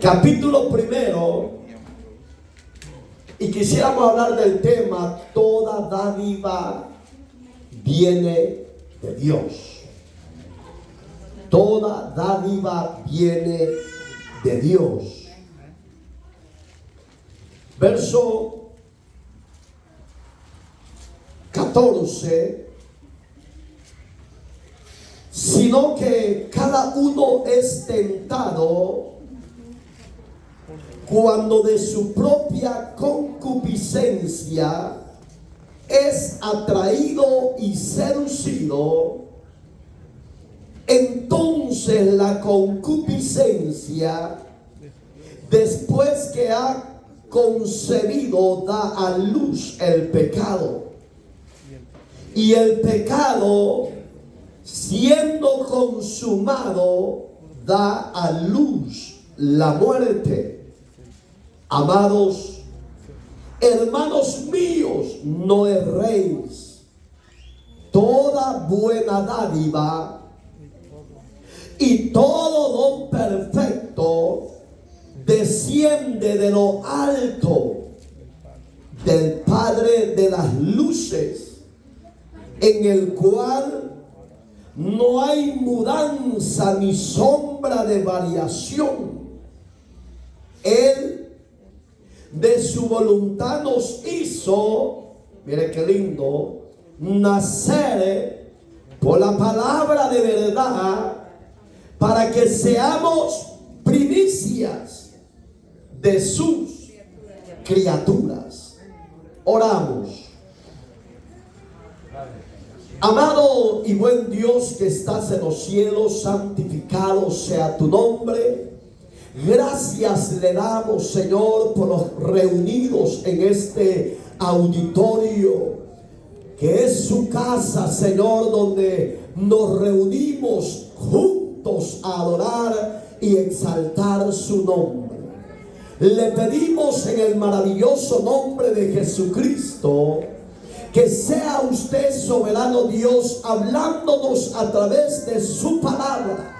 capítulo primero, y quisiéramos hablar del tema: toda dádiva viene de Dios. Toda dádiva viene de Dios. Verso 14. Sino que cada uno es tentado cuando de su propia concupiscencia es atraído y seducido. Entonces la concupiscencia, después que ha concebido, da a luz el pecado. Y el pecado, siendo consumado, da a luz la muerte. Amados hermanos míos, no erréis. Toda buena dádiva y todo don perfecto desciende de lo alto, del Padre de las luces, en el cual no hay mudanza ni sombra de variación. Él de su voluntad nos hizo, mire qué lindo, nacer por la palabra de verdad, para que seamos primicias de sus criaturas. Oramos. Amado y buen Dios que estás en los cielos, santificado sea tu nombre. Gracias le damos, Señor, por los reunidos en este auditorio, que es su casa, Señor, donde nos reunimos juntos a adorar y exaltar su nombre. Le pedimos en el maravilloso nombre de Jesucristo que sea usted, soberano Dios, hablándonos a través de su palabra.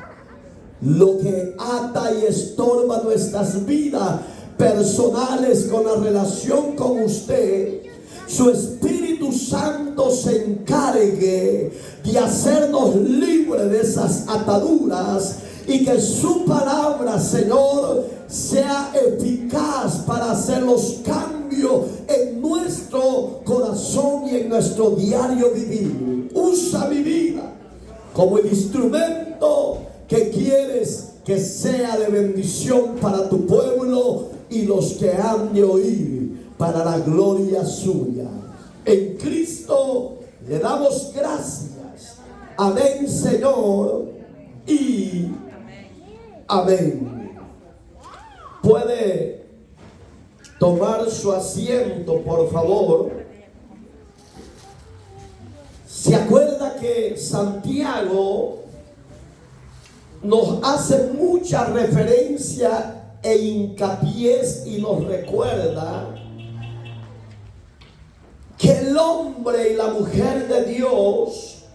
Lo que ata y estorba nuestras vidas personales con la relación con usted, su Espíritu Santo se encargue de hacernos libres de esas ataduras, y que su palabra, Señor, sea eficaz para hacer los cambios en nuestro corazón y en nuestro diario vivir. Usa mi vida como el instrumento que quieres que sea de bendición para tu pueblo y los que han de oír, para la gloria suya. En Cristo le damos gracias. Amén, Señor, y amén. Puede tomar su asiento, por favor. ¿Se acuerda que Santiago nos hace mucha referencia e hincapié y nos recuerda que el hombre y la mujer de Dios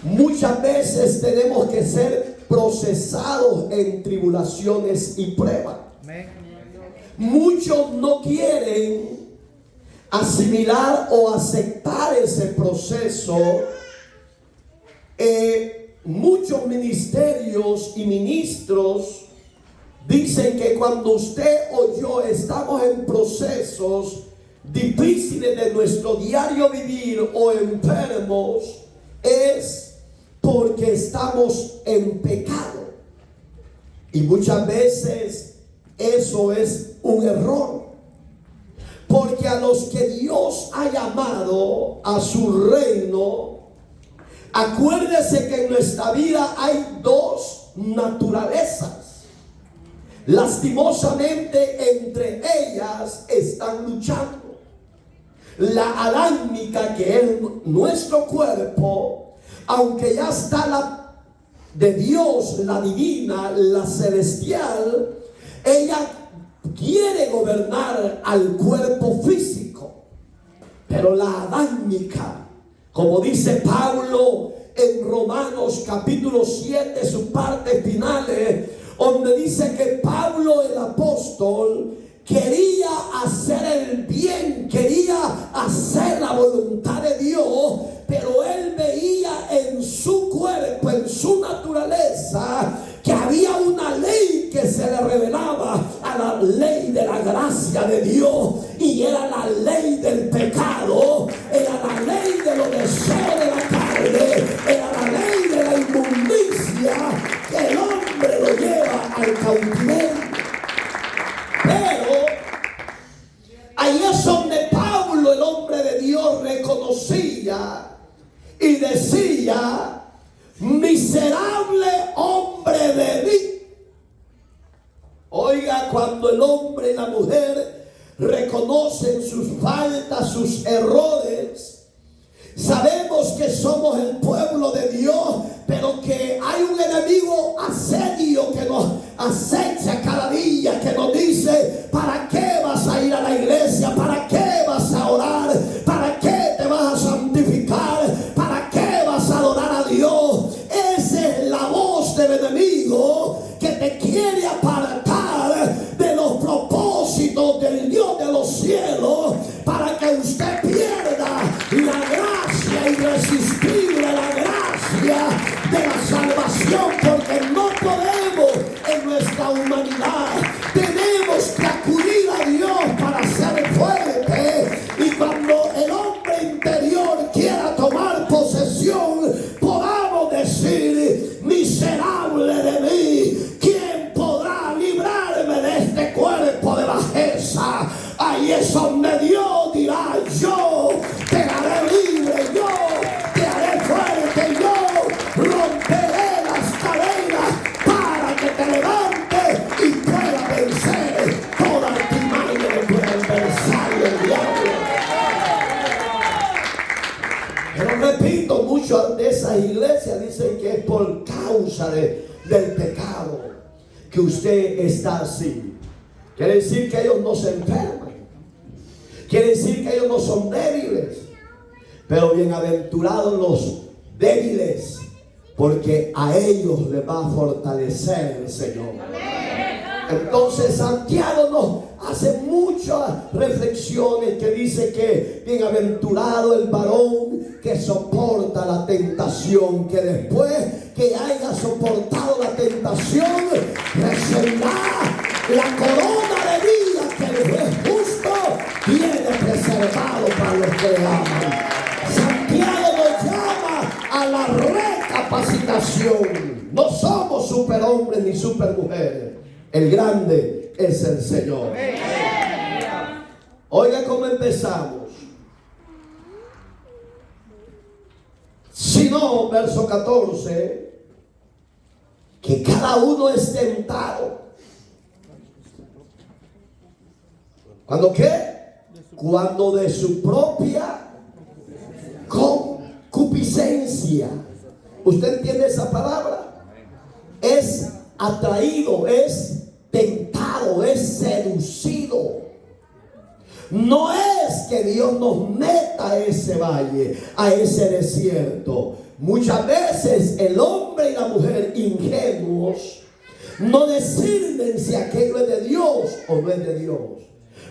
muchas veces tenemos que ser procesados en tribulaciones y pruebas? Muchos no quieren asimilar o aceptar ese proceso. Muchos ministerios y ministros dicen que cuando usted o yo estamos en procesos difíciles de nuestro diario vivir o enfermos, es porque estamos en pecado. Y muchas veces eso es un error, porque a los que Dios ha llamado a su reino, acuérdese que en nuestra vida hay dos naturalezas. Lastimosamente entre ellas están luchando. La adámica, que es nuestro cuerpo, aunque ya está la de Dios, la divina, la celestial, ella quiere gobernar al cuerpo físico. Pero la adámica, como dice Pablo en Romanos capítulo 7, sus partes finales, donde dice que Pablo revelaba a la ley de la gracia de Dios, y era la ley del pecado, era la ley de los deseos de la carne, era la ley de la inmundicia, que el hombre lo lleva al cautiverio. Pero ahí es donde Pablo, el hombre de Dios, reconocía y decía: miserable hombre de mí. Oiga, cuando el hombre y la mujer reconocen sus faltas, sus errores, sabemos que somos el pueblo de Dios, pero que hay un enemigo asedio que nos acecha cada día, que nos dice: ¿para qué vas a ir a la iglesia? ¿Para qué vas a orar? ¿Para qué te vas a santificar? ¿Para qué vas a adorar a Dios? Esa es la voz del enemigo que te quiere apartar de los propósitos del Dios de los cielos, para que usted pierda la gracia irresistible, la gracia de la salvación, porque no podemos en nuestra humanidad. Tenemos que acudir a Dios para ser fuerte, y cuando el hombre interior quiera tomar posesión, podamos decir: miserable de mí, ¿quién podrá librarme de este cuerpo de bajeza? Ahí es donde Dios dirá: yo te haré libre, yo te haré fuerte, yo romperé las cadenas para que te levantes y puedas vencer toda artimaña de tu adversario, el diablo. Pero repito, muchas de esas iglesias dicen que es por causa del pecado que usted está así. Quiere decir que ellos no se enferman. Quiere decir que ellos no son débiles. Pero bienaventurados los débiles, porque a ellos les va a fortalecer el Señor. Entonces Santiago nos hace muchas reflexiones, que dice que bienaventurado el varón que soporta la tentación, que después que haya soportado la tentación recibirá la corona de vida que el juez justo tiene preservado para los que le aman. Santiago nos llama a la recapacitación. No somos superhombres ni supermujeres. El grande es el Señor. Oiga cómo empezamos. Si no, verso 14, que cada uno es tentado. ¿Cuándo qué? Cuando de su propia concupiscencia. ¿Usted entiende esa palabra? Es atraído, es tentado, es seducido. No es que Dios nos meta a ese valle, a ese desierto. Muchas veces el hombre y la mujer ingenuos no disciernen si aquello es de Dios o no es de Dios.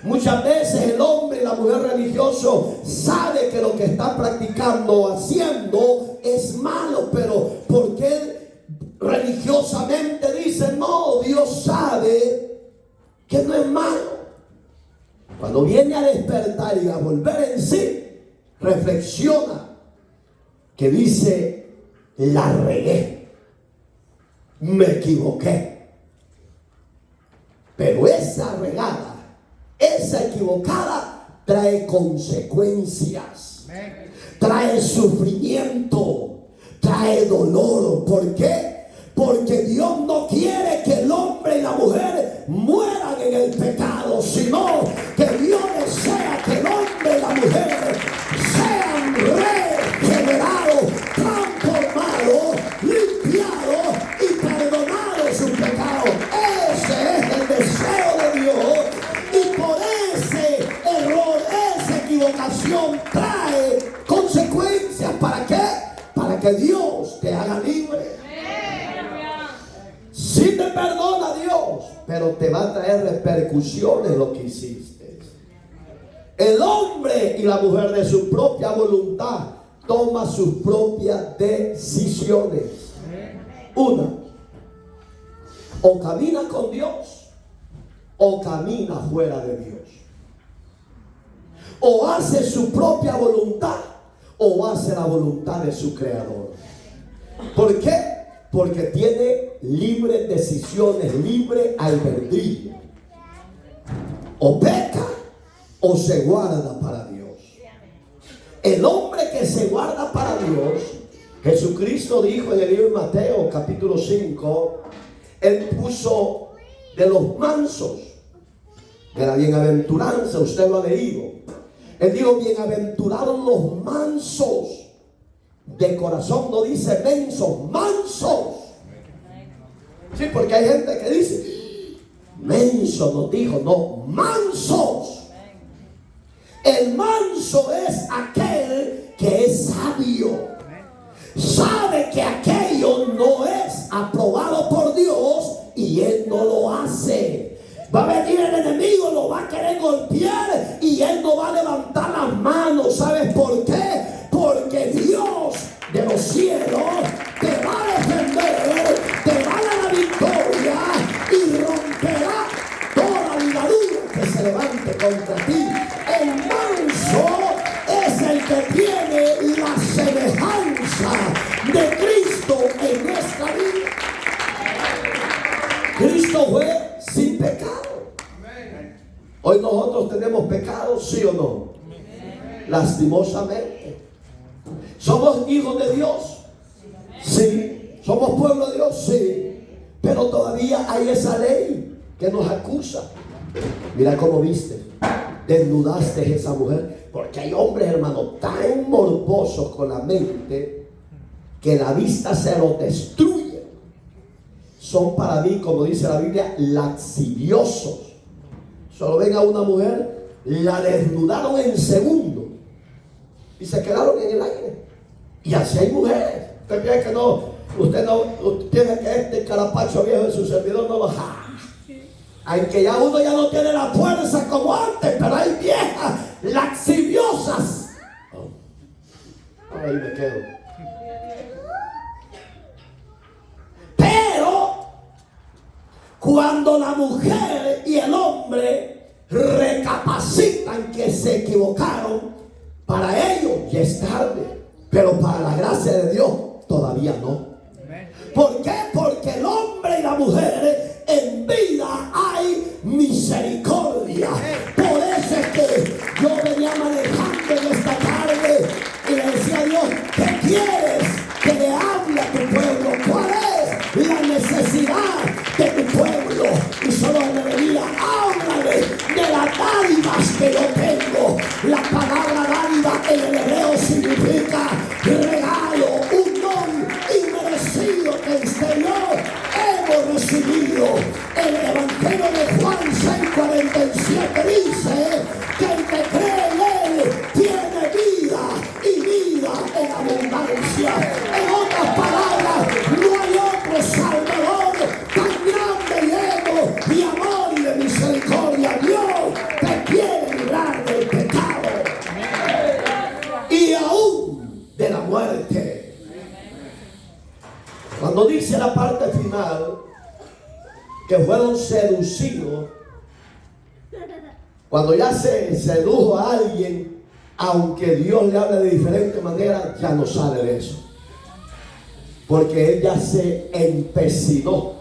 Muchas veces el hombre y la mujer religioso sabe que lo que está practicando o haciendo es malo, pero porque religiosamente dice: no, Dios sabe que no es malo. Cuando viene a despertar y a volver en sí, reflexiona que dice: la regué, me equivoqué. Pero esa regada, esa equivocada, trae consecuencias, trae sufrimiento, trae dolor. ¿Por qué? Porque Dios no quiere que el hombre y la mujer mueran en el pecado, sino que Dios desea que el hombre y la mujer sean regenerados, transformados, limpiados y perdonados sus pecados. Ese es el deseo de Dios, y por ese error, esa equivocación trae consecuencias. ¿Para qué? Para que Dios te haga libre. Sí te perdona Dios, pero te va a traer repercusiones lo que hiciste. El hombre y la mujer de su propia voluntad toma sus propias decisiones. Una, O camina con Dios o camina fuera de Dios. O hace su propia voluntad o hace la voluntad de su creador. ¿Por qué? Porque tiene libres decisiones, libre albedrío. O peca o se guarda para Dios. El hombre que se guarda para Dios, Jesucristo dijo en el libro de Mateo capítulo 5, Él puso de los mansos, de la bienaventuranza, usted lo ha leído. Él dijo, bienaventurados los mansos de corazón, no dice mensos, mansos. Sí, porque hay gente que dice, menso nos dijo, no, mansos. El manso es aquel que es sabio. Sabe que aquello no es aprobado por Dios y él no lo hace. Va a venir el enemigo, lo va a querer golpear y él no va a levantar las manos. ¿Sabes por qué? Porque Dios de los cielos te va a defender, te va a dar la victoria y romperá toda ligadura que se levante contra ti. El manso es el que tiene la semejanza de Cristo en nuestra vida. Cristo fue sin pecado. Hoy nosotros tenemos pecado, ¿sí o no? Lastimosamente. ¿Somos hijos de Dios? Sí. ¿Somos pueblo de Dios? Sí. Pero todavía hay esa ley que nos acusa. Mira cómo viste. Desnudaste esa mujer. Porque hay hombres, hermanos, tan morbosos con la mente que la vista se los destruye. Son para mí, como dice la Biblia, lasciviosos. Solo ven a una mujer, la desnudaron en segundo y se quedaron en el aire. Y así hay mujeres. Usted cree que no, usted tiene que este carapacho viejo de su servidor no baja. Aunque ya uno ya no tiene la fuerza como antes, pero hay viejas lasciviosas. Ahí me quedo. Pero cuando la mujer y el hombre recapacitan que se equivocaron, para ellos ya es tarde, pero para la gracia de Dios todavía no. ¿Por qué? Porque el hombre y la mujer en vida hay misericordia. Por eso es que yo venía manejando en esta tarde y le decía a Dios, ¿qué quieres que le hable a tu pueblo? ¿Cuál es la necesidad de tu pueblo? Y solo me venía, háblale de las dádivas que yo tengo. La palabra dádiva en el hebreo significa regalo, un don inmerecido que el Señor hemos recibido. El Evangelio de Juan 6:47 dice que el que cree en Él tiene vida y vida en abundancia. En otras palabras, no hay otro Salvador tan grande, lleno de amor y de misericordia. Dios te quiere librar del pecado y aún de la muerte. Cuando dice la parte final que fueron seducidos, cuando ya se sedujo a alguien, aunque Dios le hable de diferente manera, ya no sale de eso, porque él ya se empecinó,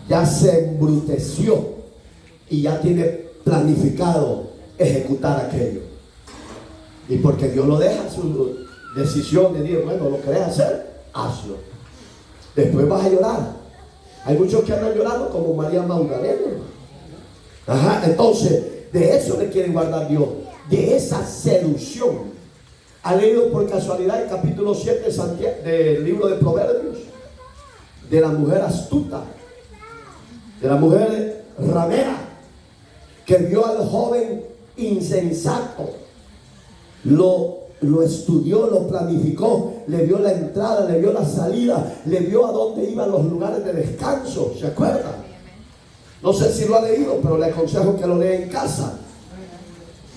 ya se embruteció y ya tiene planificado ejecutar aquello. Y porque Dios lo deja, su decisión de decir, bueno, lo querés hacer, hazlo. Después vas a llorar. Hay muchos que andan llorando como María Magdalena. Entonces, de eso le quiere guardar Dios, de esa seducción. ¿Ha leído por casualidad el capítulo 7 del libro de Proverbios? De la mujer astuta, de la mujer ramera, que vio al joven insensato, lo estudió, lo planificó, le vio la entrada, le vio la salida, le vio a dónde iban los lugares de descanso. ¿Se acuerdan? No sé si lo ha leído, pero le aconsejo que lo lea en casa.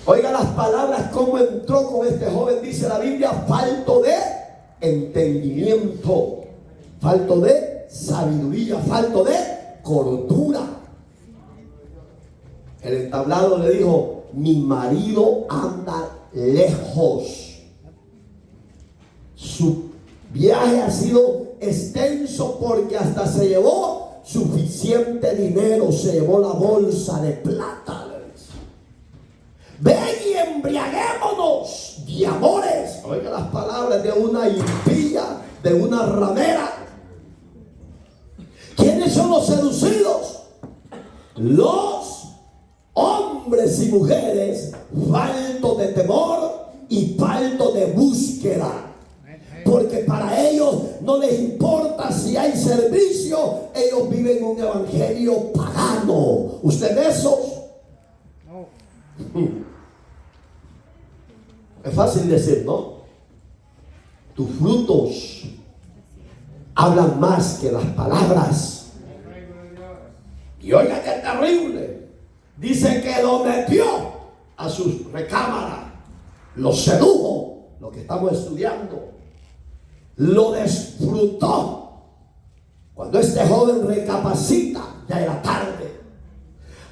Oiga las palabras, cómo entró con este joven. Dice la Biblia, falto de entendimiento, falto de sabiduría, falto de cordura. El entablado le dijo: mi marido anda lejos. Su viaje ha sido extenso porque hasta se llevó suficiente dinero, se llevó la bolsa de plata. Ven y embriaguémonos de amores. Oiga las palabras de una impía, de una ramera. ¿Quiénes son los seducidos? Los hombres y mujeres faltos de temor y faltos de búsqueda. Porque para ellos no les importa si hay servicio. Ellos viven un evangelio pagano. ¿Usted de esos? No. Es fácil decir, ¿no? Tus frutos hablan más que las palabras. Y oiga qué terrible. Dice que lo metió a su recámara, lo sedujo, lo que estamos estudiando, lo disfrutó. Cuando este joven recapacita, ya era tarde.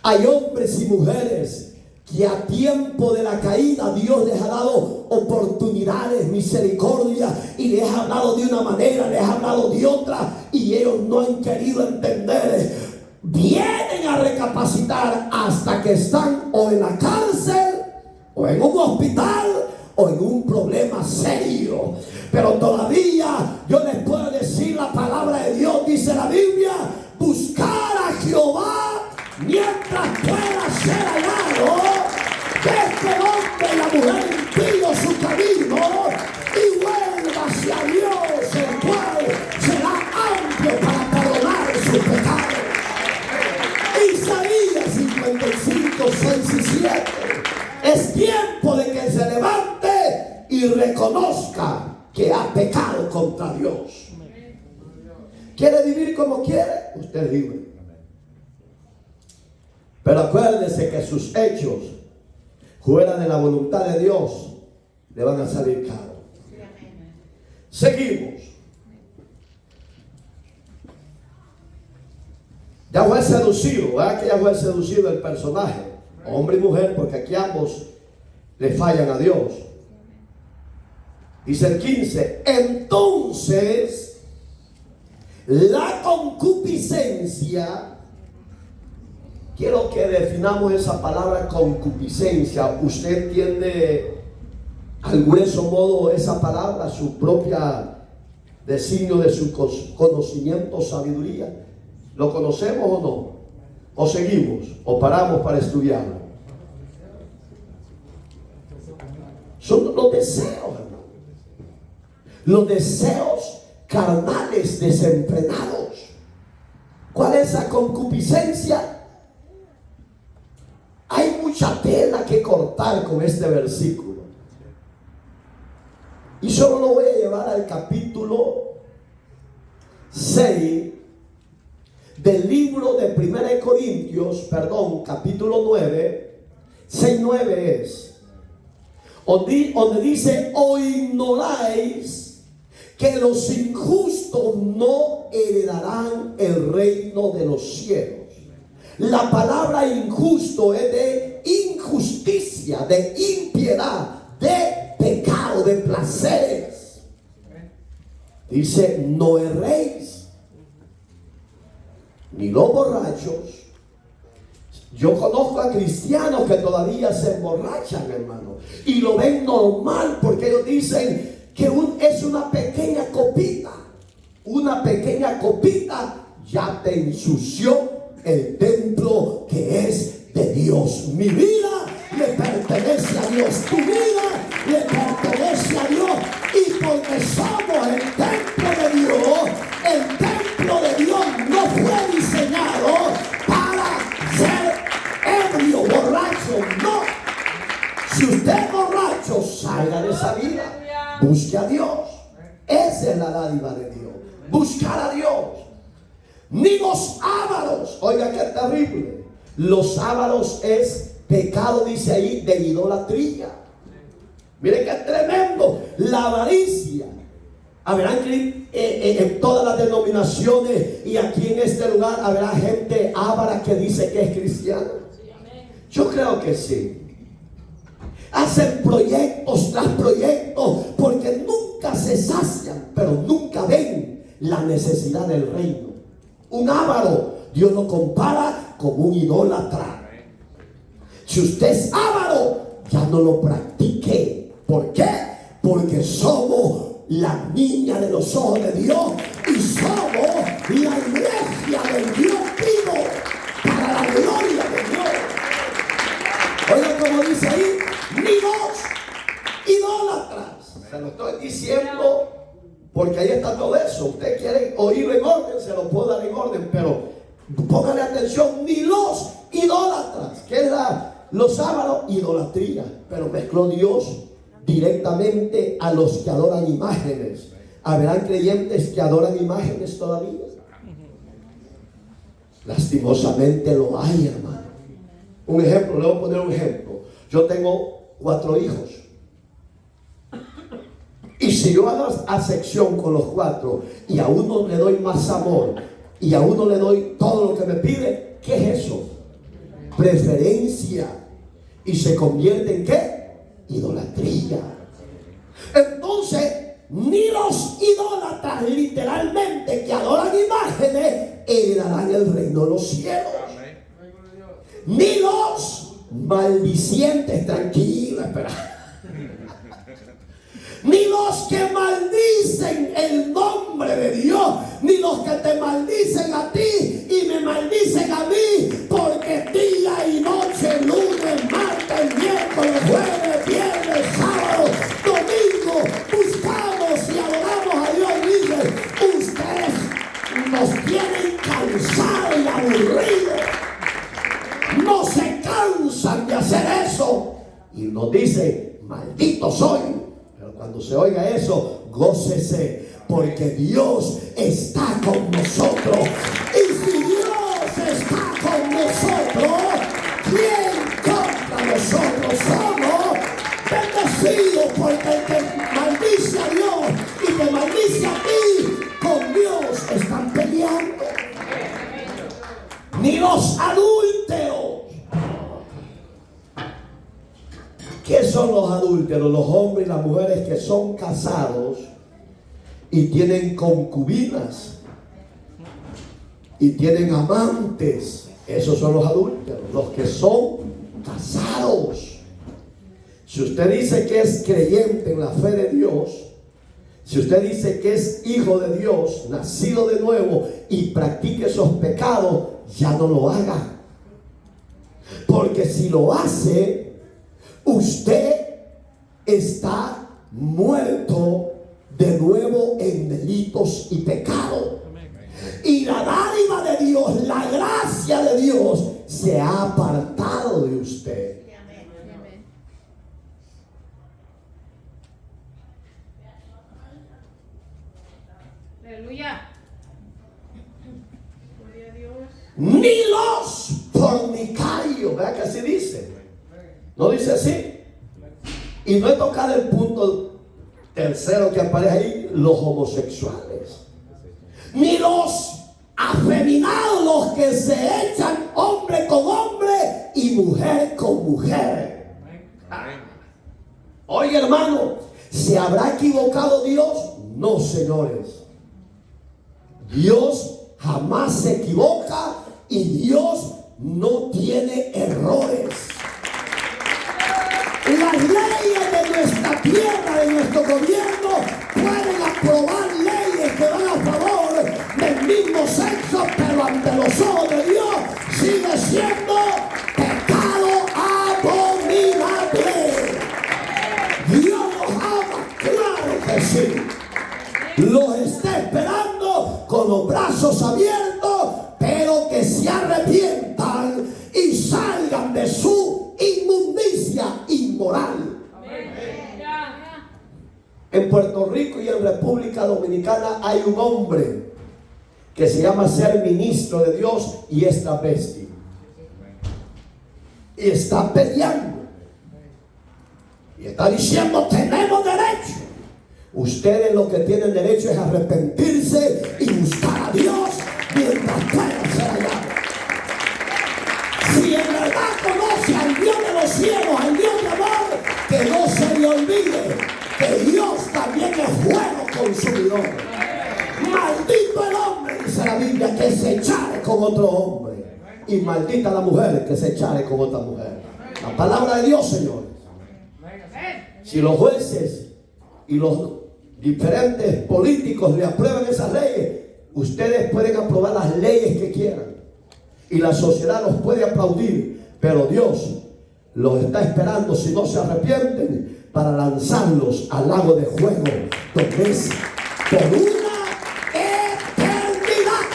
Hay hombres y mujeres que a tiempo de la caída Dios les ha dado oportunidades, misericordia, y les ha hablado de una manera, les ha hablado de otra, y ellos no han querido entender. Vienen a recapacitar hasta que están o en la cárcel, o en un hospital, o en un problema serio. Pero todavía yo les puedo decir la palabra de Dios. Dice la Biblia: buscar a Jehová mientras pueda ser hallado. Este hombre y la mujer impío su camino y vuélvase a Dios, el cual será amplio para perdonar sus pecados. Isaías 55, 6 y 7. Es tiempo de que se levante y reconozca que ha pecado contra Dios. ¿Quiere vivir como quiere? Usted vive. Pero acuérdese que sus hechos fuera de la voluntad de Dios le van a salir caros. Seguimos. Ya fue seducido, ¿verdad? Que ya fue seducido el personaje, hombre y mujer, porque aquí ambos le fallan a Dios. Dice el 15: entonces la concupiscencia. Quiero que definamos esa palabra concupiscencia. ¿Usted entiende al grueso modo esa palabra, su propia designio de su conocimiento, sabiduría? ¿Lo conocemos o no? ¿O seguimos? ¿O paramos para estudiarlo? Son los deseos, hermano. Los deseos carnales desenfrenados. ¿Cuál es esa concupiscencia? Hay mucha tela que cortar con este versículo. Y solo lo voy a llevar al capítulo 6 del libro de 1 Corintios, capítulo 9, 6, 9 es. Donde dice: o ignoráis que los injustos no heredarán el reino de los cielos. La palabra injusto es de injusticia, de impiedad, de pecado, de placeres. Dice: no erréis, ni los borrachos. Yo conozco a cristianos que todavía se emborrachan, hermano, y lo ven normal, porque ellos dicen que es una pequeña copita. Una pequeña copita ya te ensució el templo que es de Dios. Mi vida le pertenece a Dios. Tu vida le pertenece a Dios. Y porque somos el templo de Dios, el templo de Dios no fue diseñado para ser ebrio, borracho. No. Si usted es borracho, salga de esa vida. Busque a Dios. Esa es la dádiva de Dios. Buscar a Dios. Ni los ávaros. Oiga qué terrible. Los ávaros es pecado, dice ahí, de idolatría. Mire qué tremendo. La avaricia Habrá en todas las denominaciones y aquí en este lugar habrá gente ávara que dice que es cristiana. Yo creo que sí. Hacen proyectos tras proyectos porque nunca se sacian, pero nunca ven la necesidad del reino. Un avaro, Dios lo compara con un idólatra. Si usted es avaro, ya no lo practique. ¿Por qué? Porque somos la niña de los ojos de Dios y somos la iglesia del Dios vivo para la gloria de Dios. Oigan como dice ahí, ni los idólatras. Se lo estoy diciendo porque ahí está todo eso. Usted quiere oírlo en orden, se lo puedo dar en orden, pero póngale atención, ni los idólatras. ¿Qué es los ávaros? Idolatría. Pero mezcló Dios directamente a los que adoran imágenes. ¿Habrán creyentes que adoran imágenes todavía? Lastimosamente lo hay, hermano. Un ejemplo, le voy a poner un ejemplo. Yo tengo 4 hijos. Y si yo hago acepción con los 4 y a uno le doy más amor y a uno le doy todo lo que me pide, ¿qué es eso? Preferencia. Y se convierte en ¿qué? Idolatría. Entonces, ni los idólatras literalmente que adoran imágenes heredarán el reino de los cielos. Ni los maldicientes, tranquilo, espera. Ni los que maldicen el nombre de Dios, ni los que te maldicen a ti y me maldicen a mí, porque día y noche, lunes, martes, miércoles, jueves, viernes, sábado, domingo, buscamos y adoramos a Dios. Dice, ustedes nos tienen cansados y aburridos, no se cansan de hacer eso, y nos dice, maldito soy. Cuando se oiga eso, gócese, porque Dios está con nosotros. Y si Dios está con nosotros, ¿quién contra nosotros? Somos bendecidos, porque el que maldice a Dios y te maldice a ti, con Dios están peleando. Ni los adúlteros. ¿Qué son los adúlteros? Los hombres y las mujeres que son casados y tienen concubinas y tienen amantes. Esos son los adúlteros, los que son casados. Si usted dice que es creyente en la fe de Dios, si usted dice que es hijo de Dios, nacido de nuevo y practique esos pecados, ya no lo haga. Porque si lo hace, usted está muerto de nuevo en delitos y pecados. Y la dádiva de Dios, la gracia de Dios, se ha apartado de usted. Aleluya. Gloria a Dios. Ni los fornicarios, ¿verdad que así dice? ¿No dice así? Y no he tocado el punto tercero que aparece ahí, los homosexuales. Ni los afeminados, los que se echan hombre con hombre y mujer con mujer. Oye, hermano, ¿se habrá equivocado Dios? No, señores. Dios jamás se equivoca y Dios no tiene errores. Las leyes de nuestra tierra, de nuestro gobierno, pueden aprobar leyes que van a favor del mismo sexo, pero ante los ojos de Dios sigue siendo pecado abominable. Dios los ama, claro que sí. Los está esperando con los brazos abiertos, pero que se arrepientan y salgan de su inmundicia inmoral. En Puerto Rico y en República Dominicana hay un hombre que se llama ser ministro de Dios y es travesti. Y está peleando. Y está diciendo, tenemos derecho. Ustedes lo que tienen derecho es arrepentirse y buscar a Dios mientras puedan ser hallados. Si en verdad conoce al Dios de los cielos, al Dios de amor, que no se le olvide que Dios también es fuego consumidor. Maldito el hombre, dice la Biblia, que se echare con otro hombre, y maldita la mujer que se echare con otra mujer. La palabra de Dios, Señor. Si los jueces y los diferentes políticos le aprueban esas leyes, ustedes pueden aprobar las leyes que quieran y la sociedad los puede aplaudir, pero Dios los está esperando, si no se arrepienten, para lanzarlos al lago de fuego, donde es por una eternidad.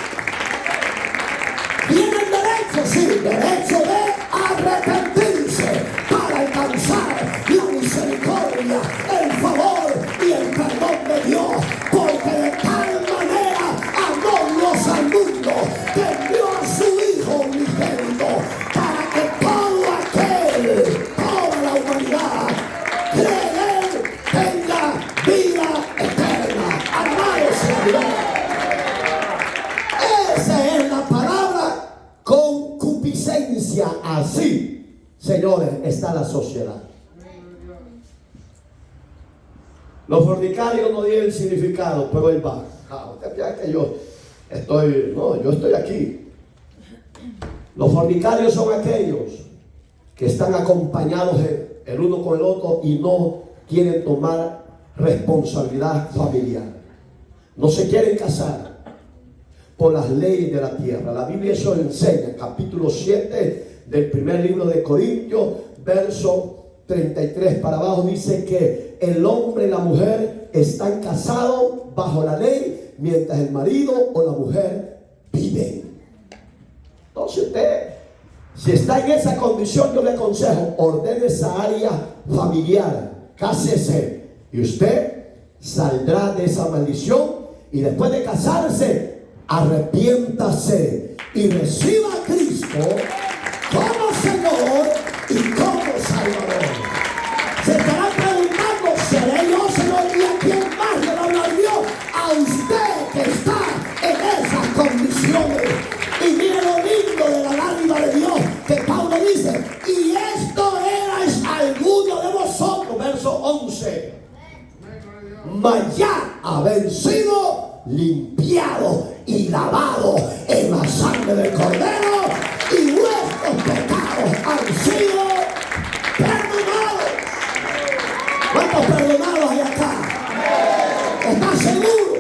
Tienen derecho, sí, derecho de arrepentirse para alcanzar la misericordia, el favor y el perdón de Dios, porque de tal manera amó Dios al mundo que envió a su Hijo unigénito para que todo aquel, toda la humanidad, cree en Él, tenga vida eterna. Alabado sea Dios. Esa es la palabra concupiscencia. Así, señores, está la sociedad. Los fornicarios no tienen significado, pero él va. Usted piensa que yo estoy aquí. Los fornicarios son aquellos que están acompañados el uno con el otro y no quieren tomar responsabilidad familiar. No se quieren casar por las leyes de la tierra. La Biblia eso enseña, capítulo 7 del primer libro de Corintios, verso 33 para abajo, dice que el hombre y la mujer están casados bajo la ley, mientras el marido o la mujer viven. Entonces usted, si está en esa condición, yo le aconsejo, ordene esa área familiar, cásese, y usted saldrá de esa maldición, y después de casarse, arrepiéntase y reciba a Cristo como Señor y como Salvador. Se estarán preguntando, ¿seré yo, Señor? ¿Y a quién más le va a hablar Dios? A usted que está en esas condiciones. Y mire lo lindo de la lágrima de Dios, que Pablo dice, y esto erais alguno de vosotros, verso 11, mas ya habéis sido limpiado y lavado en la sangre del Cordero, y vuestros pecados han sido perdonados. ¿Cuántos perdonados hay acá? ¿Estás seguro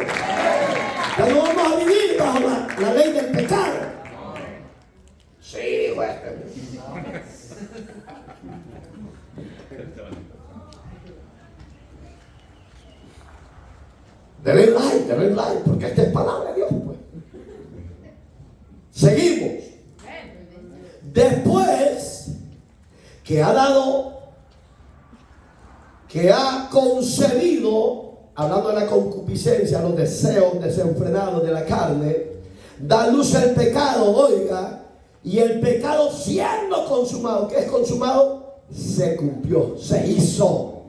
que no vamos a vivir bajo la ley del pecado? Sí, dijo este. Denle like, porque esta es palabra de Dios, pues. Seguimos. Después que ha concebido, hablando de la concupiscencia, los deseos desenfrenados de la carne, da luz al pecado, oiga, y el pecado siendo consumado, ¿qué es consumado? Se cumplió, se hizo.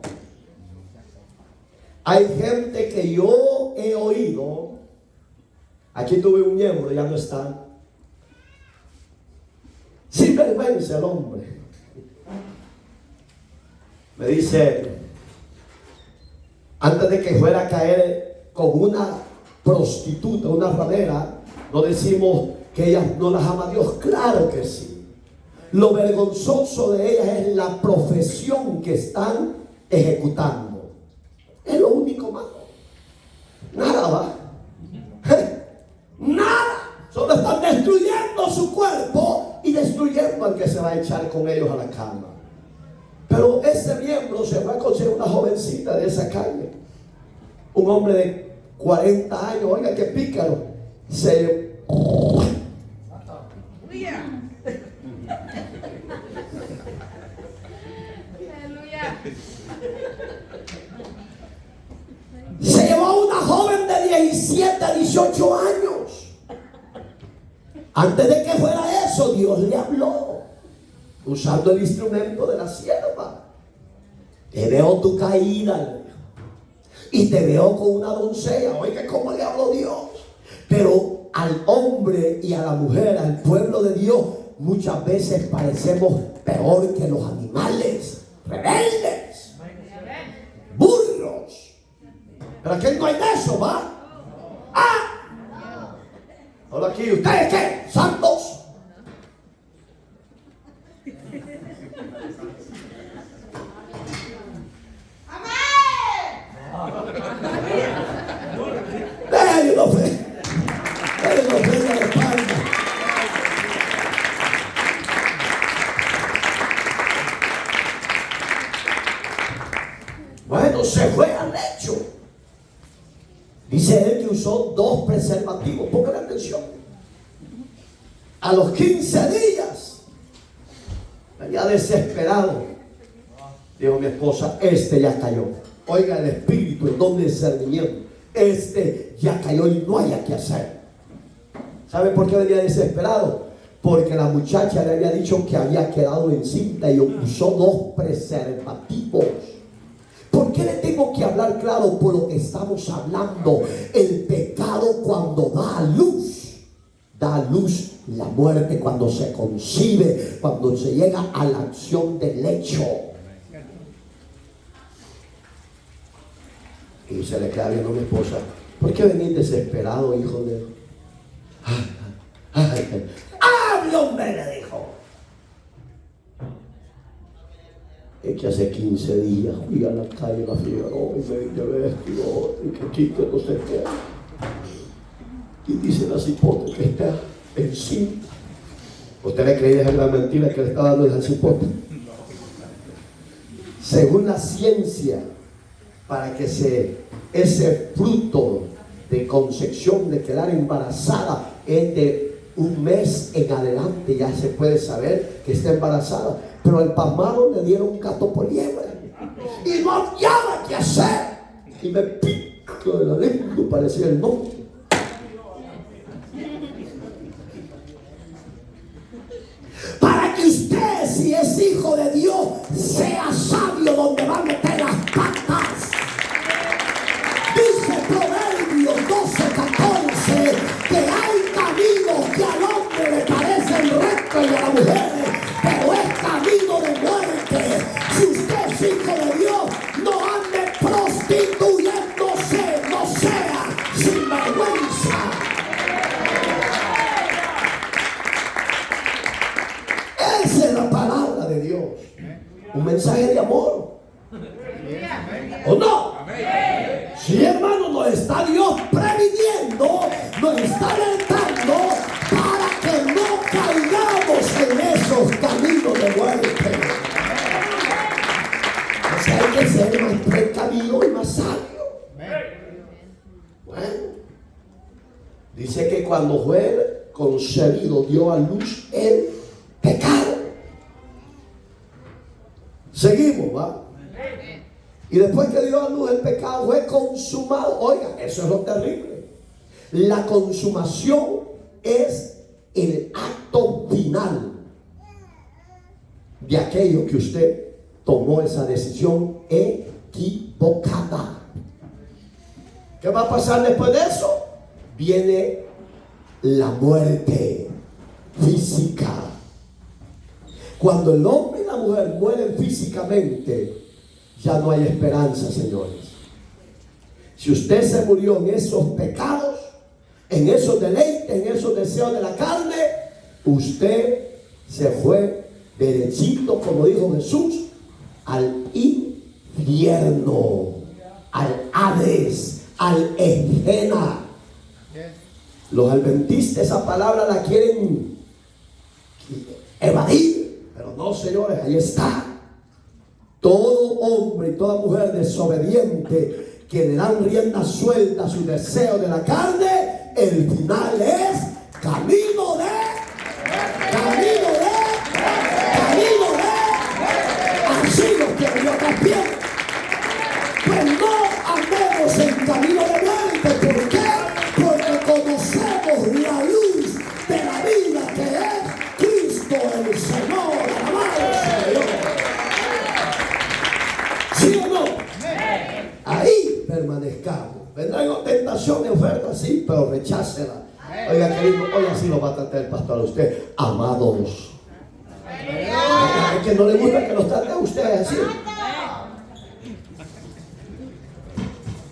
Hay gente que yo he oído, aquí tuve un miembro, ya no está, sin vergüenza el hombre, me dice, antes de que fuera a caer con una prostituta, una ramera, no decimos que ellas no las ama Dios, claro que sí. Lo vergonzoso de ellas es la profesión que están ejecutando. Es lo único malo. Nada va. Nada. Solo están destruyendo su cuerpo y destruyendo al que se va a echar con ellos a la cama. Pero ese miembro se va a conseguir una jovencita de esa calle. Un hombre de 40 años, oiga qué pícaro. Se llevó a una joven de 17 a 18 años. Antes de que fuera eso, Dios le habló usando el instrumento de la sierva. Te veo tu caída, y te veo con una doncella. Oiga, ¿cómo le habló Dios? Pero al hombre y a la mujer, al pueblo de Dios, muchas veces parecemos peor que los animales, rebeldes, burros. Pero aquí no hay de eso, ¿va? Ahora aquí, ¿ustedes qué? ¿Santos? Déjenme la espalda. Bueno, se fue al lecho. Dice él que usó 2 preservativos. Pongan atención. A los 15 días, ya desesperado, dijo mi esposa, ya cayó. Oiga, el espíritu, el don de discernimiento, ya cayó y no haya que hacer. ¿Sabe por qué venía desesperado? Porque la muchacha le había dicho que había quedado encinta y usó 2 preservativos. ¿Por qué le tengo que hablar claro? Por lo que estamos hablando. El pecado cuando da a luz la muerte, cuando se concibe, cuando se llega a la acción del hecho. Y se le queda viendo a mi esposa. ¿Por qué venís desesperado, hijo de...? ¡Hable, hombre!, le dijo. Es que hace 15 días fui a la calle La Figueroa y me llevé esto y que aquí que no sé qué. Y dice la cipote que está encinta. ¿Usted le cree esa gran mentira que le está dando esa cipote? Según la ciencia, para que ese fruto de concepción, de quedar embarazada, es de 1 mes en adelante, ya se puede saber que está embarazada. Pero al pasmado le dieron un gato por liebre y no hallaba qué hacer, y me pico de la lengua, parecía el monte. Para que usted, si es hijo de Dios, sea sabio donde va a meter las patas. Dice Proverbios 12:14 que hay caminos que al hombre le parecen rectos y a la mujer, pero es camino de muerte. Si usted es hijo de Dios, no ande prostituyéndose, no sea sinvergüenza. Esa es la palabra de Dios. Un mensaje de amor. ¿O no? Sí, hermano, nos está Dios previniendo, nos está alertando para que no caigamos en esos caminos de muerte. O sea, hay que ser más precavido y más sabio. Bueno, dice que cuando fue concebido dio a luz el pecado. Seguimos, ¿va? Y después que dio a luz el pecado fue consumado. Oiga, eso es lo terrible. La consumación es el acto final de aquello que usted tomó esa decisión equivocada. ¿Qué va a pasar después de eso? Viene la muerte física. Cuando el hombre y la mujer mueren físicamente, ya no hay esperanza, señores. Si usted se murió en esos pecados, en esos deleites, en esos deseos de la carne, usted se fue derechito, como dijo Jesús, al infierno, al Hades, al Gehenna. Los adventistas esa palabra la quieren evadir, pero no, señores, ahí está. Todo hombre y toda mujer desobediente que le dan rienda suelta a su deseo de la carne, el final es camino de así lo que Dios nos pide. Pues no andemos en camino de muerte. ¿Por qué? Porque conocemos la luz de la vida que es Cristo el Señor. Alabado sea Dios. ¿Sí o no? Ahí permanece. oración de oferta, sí, pero rechácela. Oiga, querido, hoy así lo va a tratar el pastor a usted. Amados. Es que no le gusta que los trate a usted así.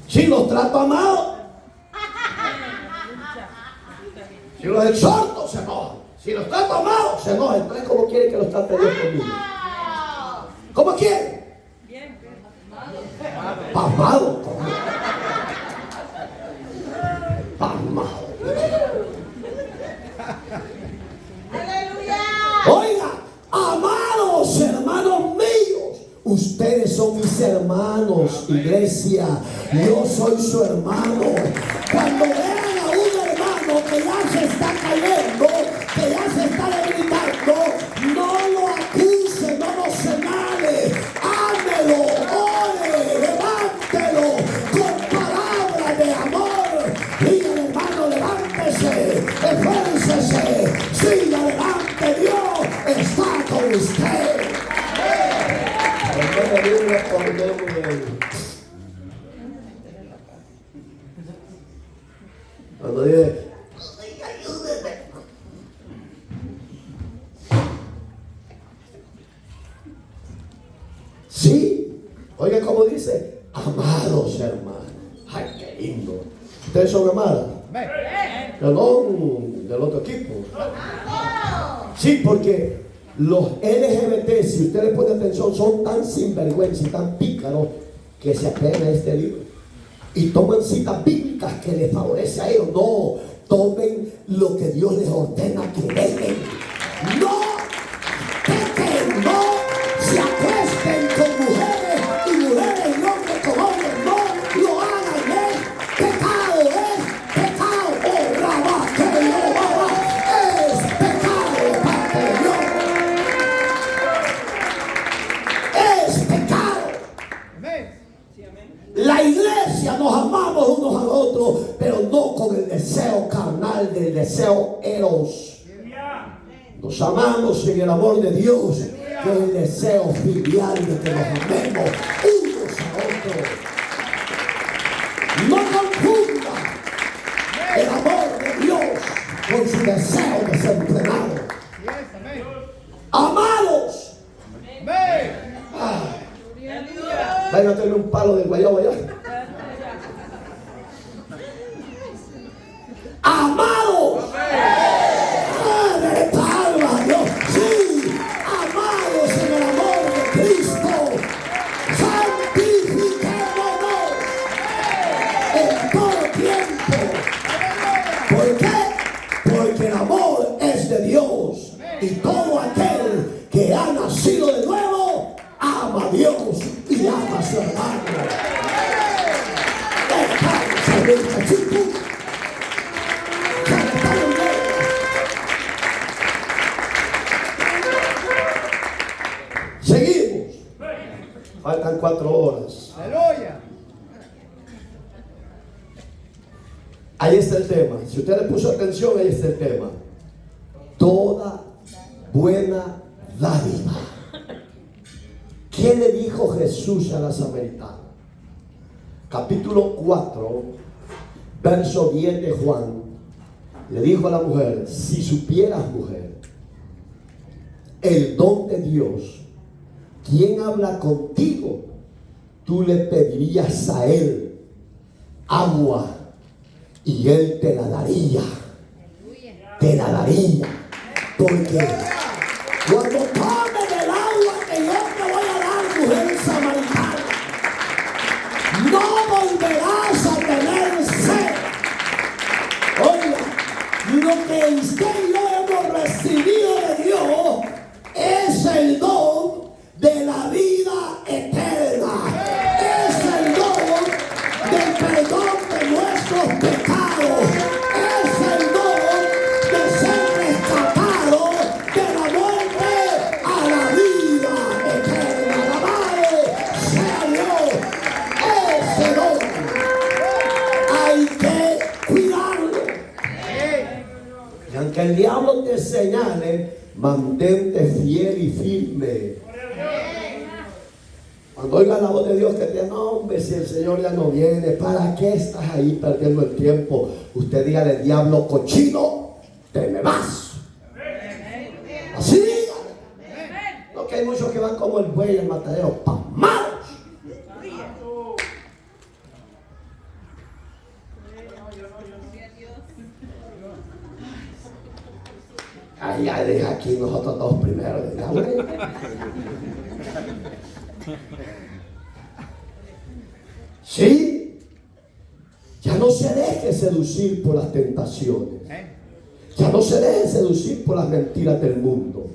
Si los trato amados, si los exhorto, se enojan. Si los trato amados, se enojan. Entonces, ¿cómo quiere que los trate Dios conmigo? ¿Cómo quiere? Pasmado. Pasmado. Oiga, amados hermanos míos, ustedes son mis hermanos, iglesia. Yo soy su hermano. Cuando vean a un hermano que ya se está cayendo, que ya se está debilitando, no lo acuse, no lo señale. Ámelo, ore, levántelo con palabras de amor. Dígale, hermano, levántese, esfuércese, siga adelante, Dios está con usted. Cuando dice, ayúdeme. Sí, oiga como dice, amados hermanos. Ay, qué lindo. Ustedes son amadas. Perdón, del otro equipo. Sí, porque los LGBT, si usted le pone atención, son tan sinvergüenza y tan pícaros que se apegan a este libro y toman citas bíblicas que les favorece a ellos. No, tomen lo que Dios les ordena que dejen. No pequen, no se acuesten con mujeres y mujeres y hombres con hombres. No lo hagan, es pecado, es pecado. Oh, rabá, que no, rabá, es pecado de parte de Dios. Es pecado. La iglesia nos amamos unos a otros, pero no con el deseo carnal, del deseo eros. Nos amamos en el amor de Dios, que es el deseo filial de que nos amemos unos a otros. No confunda el amor de Dios con su deseo desenfrenado. Amados. Vayan a tener un palo de guayabo allá. Amados. Padre, palma a Dios. Sí, amados en el amor de Cristo. Santifiquémonos en todo tiempo. ¿Por qué? Porque el amor es de Dios. Y todo aquel que ha nacido de nuevo ama a Dios y ama a su hermano. Seguimos. Faltan 4 horas. Ahí está el tema. Si usted le puso atención, ahí está el tema. Toda buena dádiva. ¿Qué le dijo Jesús a la samaritana? Capítulo 4, verso 10 de Juan. Le dijo a la mujer: si supieras, mujer, el don de Dios, ¿quién habla contigo? Tú le pedirías a él agua y él te la daría. Te la daría. Porque cuando tome del agua que yo te voy a dar, mujer samaritana, no volverás a tener sed. Oiga, lo que usted y yo hemos recibido de Dios es el don de la vida eterna. Es el don del perdón de nuestros pecados. Es el don de ser rescatado de la muerte a la vida eterna. Alabado sea Dios. Ese don hay que cuidarlo. Y aunque el diablo te señale, mantente fiel y firme. Cuando oigas la voz de Dios que te diga, no hombre, si el Señor ya no viene, ¿para qué estás ahí perdiendo el tiempo? Usted dígale, diablo cochino, te me vas. Así dígale. No, que hay muchos que van como el buey al matadero, pasmados. Ay, ya deja aquí nosotros dos primero. Sí, ya no se deje seducir por las tentaciones. Ya no se deje seducir por las mentiras del mundo.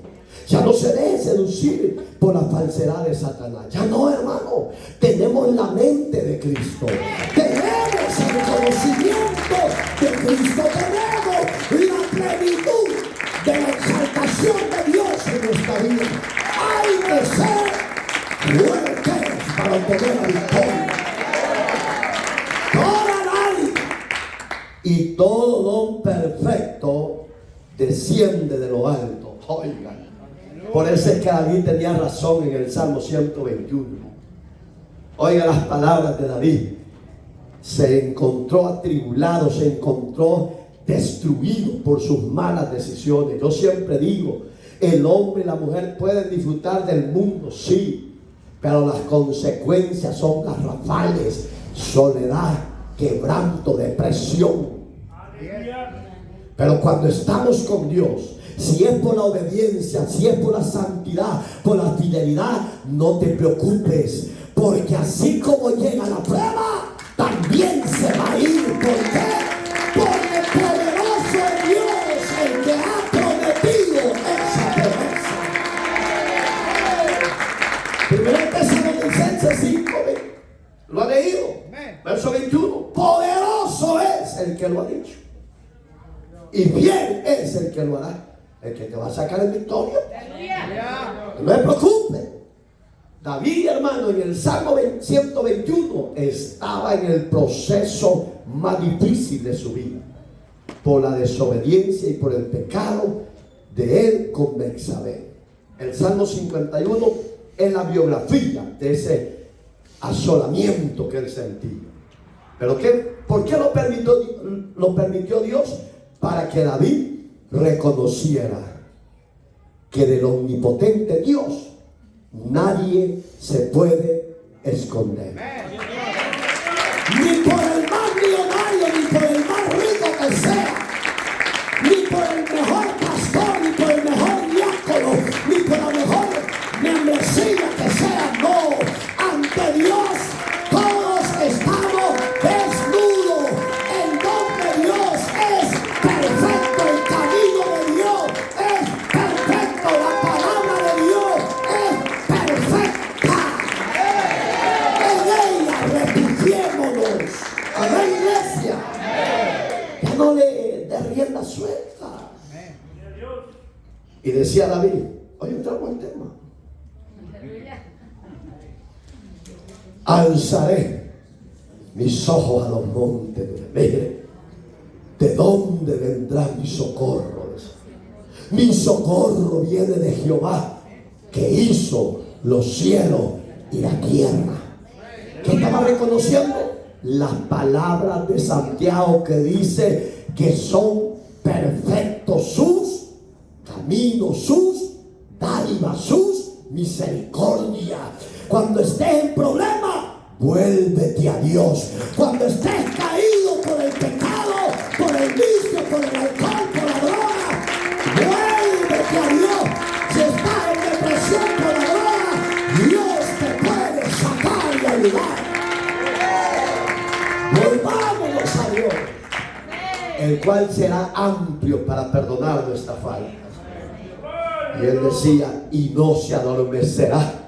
Ya no se deje seducir por la falsedad de Satanás. Ya no, hermano. Tenemos la mente de Cristo. Tenemos el conocimiento de Cristo. Tenemos la plenitud de la exaltación de Dios en nuestra vida. Hay que ser fuertes para obtener la victoria. Toda dádiva y todo don perfecto desciende de lo alto. Oigan, por eso es que David tenía razón en el Salmo 121. Oiga las palabras de David. Se encontró atribulado, se encontró destruido por sus malas decisiones. Yo siempre digo, el hombre y la mujer pueden disfrutar del mundo, sí, pero las consecuencias son garrafales: soledad, quebranto, depresión. Pero cuando estamos con Dios, si es por la obediencia, si es por la santidad, por la fidelidad, no te preocupes, porque así como llega la prueba, también se va a ir. ¿Por qué? Porque poderoso es Dios el que ha prometido esa promesa. Primera Tesalonicenses 5, lo ha leído, verso 21. Poderoso es el que lo ha dicho, y bien es el que lo hará. El que te va a sacar en victoria. No me preocupe. David, hermano, en el Salmo 121 estaba en el proceso más difícil de su vida, por la desobediencia y por el pecado de él con Betsabé. El Salmo 51 es la biografía de ese asolamiento que él sentía. ¿Pero qué? ¿Por qué lo permitió Dios? Para que David reconociera que del omnipotente Dios nadie se puede esconder. Ni por el más millonario, ni por el más rico que sea, ni por el mejor pastor, ni por el mejor diácono, ni por la mejor membresía que sea. No, ante Dios todos estamos desnudos. El don de Dios es perfecto, el camino de Dios es perfecto, la palabra de Dios es perfecta. En ella refugiémonos. Amén, iglesia. Ya no le dé rienda suelta. Y decía David, hoy entramos en tema. Alzaré mis ojos a los montes. Mire, ¿de dónde vendrá mi socorro? Mi socorro viene de Jehová, que hizo los cielos y la tierra. ¿Qué estaba reconociendo? Las palabras de Santiago, que dice que son perfectos sus caminos, sus dádivas, sus misericordia. Cuando estés en problema, vuélvete a Dios. Cuando estés caído por el pecado, por el vicio, por el alcohol, por la droga, vuélvete a Dios. Si estás en depresión por la droga, Dios te puede sacar y ayudar. Volvámonos a Dios, el cual será amplio para perdonar nuestras faltas. Y él decía, y no se adormecerá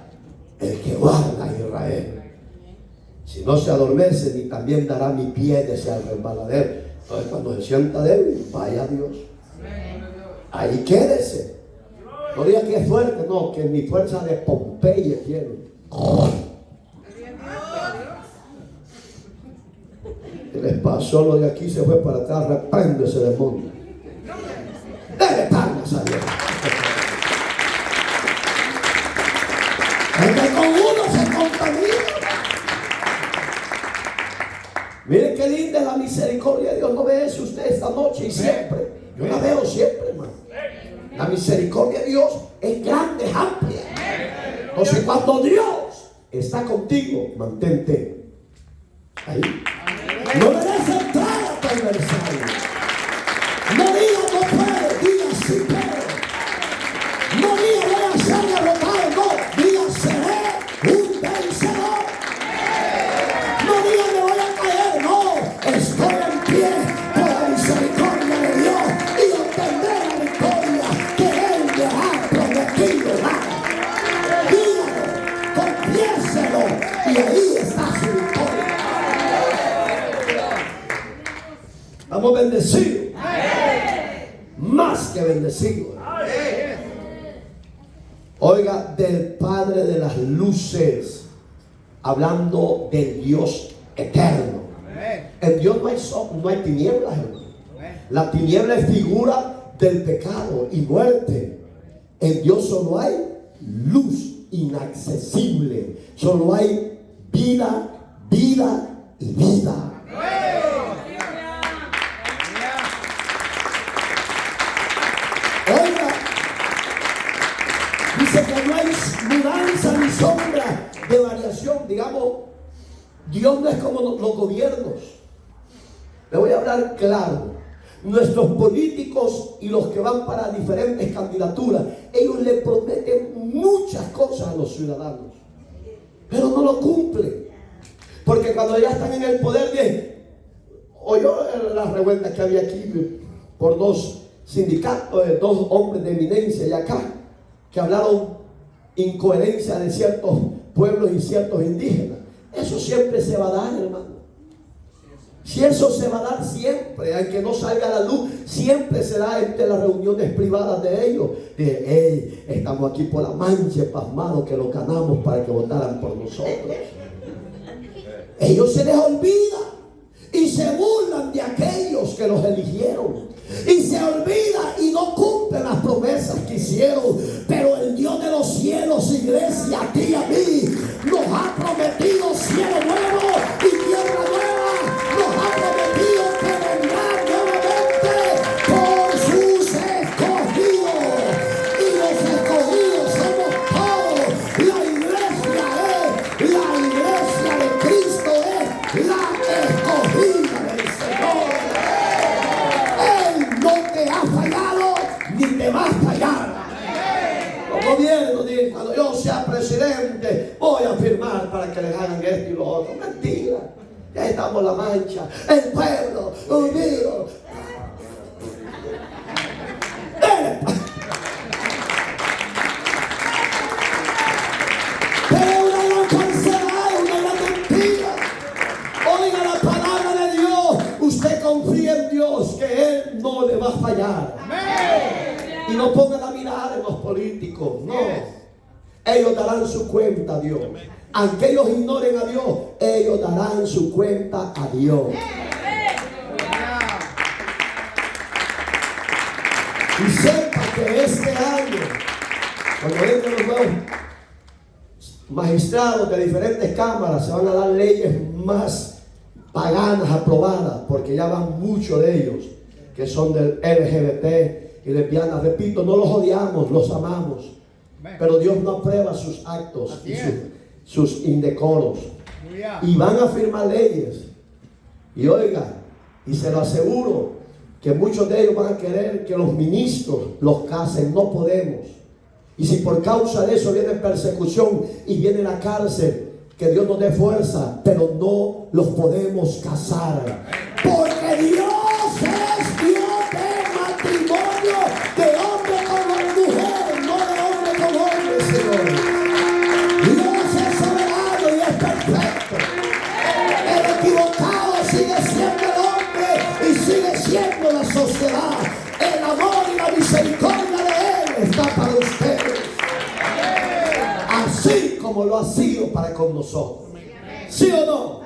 el que guarda a Israel. Si no se adormece, ni también dará mi pie desde el resbaladero. Entonces, cuando se sienta débil, vaya a Dios. Ahí quédese. No diga que es fuerte, no, que mi fuerza de Pompeya tiene. ¿Qué les pasó? Lo de aquí se fue para atrás. Reprende ese demonio. Dele palmas a Dios. El que con uno se contamina, Mire qué linda es la misericordia de Dios. ¿No ve eso usted esta noche y siempre? Yo la veo siempre, hermano. La misericordia de Dios es grande, es amplia. Entonces cuando Dios está contigo, mantente ahí. No le des entrada a tu adversario. No digas no puedo, digas sí puedo. No digas voy a ser derrotado, no, digas seré un vencedor. No digas me voy a caer, no, estoy en pie por la misericordia de Dios y obtendré la victoria que Él me ha prometido dar. Dígalo, confiéselo y ahí está su victoria. Estamos bendecidos. Más que bendecidos. Oiga, del Padre de las luces, hablando del Dios eterno. En Dios no hay tinieblas, hermano. La tiniebla es figura del pecado y muerte. En Dios solo hay luz inaccesible. Solo hay vida, vida y vida. Oiga, dice que no hay mudanza ni sombra de variación. Digamos, Dios no es como los gobiernos. Le voy a hablar claro. Nuestros políticos y los que van para diferentes candidaturas, ellos le prometen muchas cosas a los ciudadanos, pero no lo cumplen. Porque cuando ya están en el poder, oyó las revueltas que había aquí por dos sindicatos, dos hombres de eminencia y acá, que hablaron incoherencia de ciertos pueblos y ciertos indígenas. Eso siempre se va a dar, hermano. Si eso se va a dar siempre, aunque no salga a la luz, siempre será entre las reuniones privadas de ellos. Hey, estamos aquí por la mancha, pasmados, que lo ganamos para que votaran por nosotros. Ellos se les olvida y se burlan de aquellos que los eligieron. Y se olvida y no cumple las promesas que hicieron. Pero el Dios de los cielos, iglesia, a ti y a mí, nos ha prometido cielo nuevo y tierra nueva. Nos ha prometido que vendrá nuevamente por sus escogidos. Y los escogidos somos todos. La iglesia de Cristo es la escogida del Señor. Él no te ha fallado ni te va a fallar. Los gobiernos dicen, cuando yo sea presidente voy a firmar para que les hagan esto y lo otro. Mentira. Ya estamos en la mancha. El pueblo unido. Pero una gran falsedad, una gran mentira. Oiga la palabra de Dios. Usted confía en Dios que Él no le va a fallar. Y no ponga la mirada en los políticos. No. Ellos darán su cuenta a Dios. Aunque ellos ignoren a Dios, ellos darán su cuenta a Dios. Y sepa que este año, cuando entren los nuevos magistrados de diferentes cámaras, se van a dar leyes más paganas aprobadas, porque ya van muchos de ellos que son del LGBT y lesbianas. Repito, no los odiamos, los amamos, pero Dios no aprueba sus actos y sus indecoros. Y van a firmar leyes. Y oiga, y se lo aseguro, que muchos de ellos van a querer que los ministros los casen. No podemos. Y si por causa de eso viene persecución y viene la cárcel, que Dios nos dé fuerza, pero no los podemos casar. Porque Dios es Dios de matrimonio, de hombre con mujer, no de hombre con hombre, Señor. Dios es soberano y es perfecto. El equivocado sigue siendo el hombre y sigue siendo la sociedad. El amor y la misericordia de Él está para ustedes, así como lo ha sido para con nosotros. ¿Sí o no?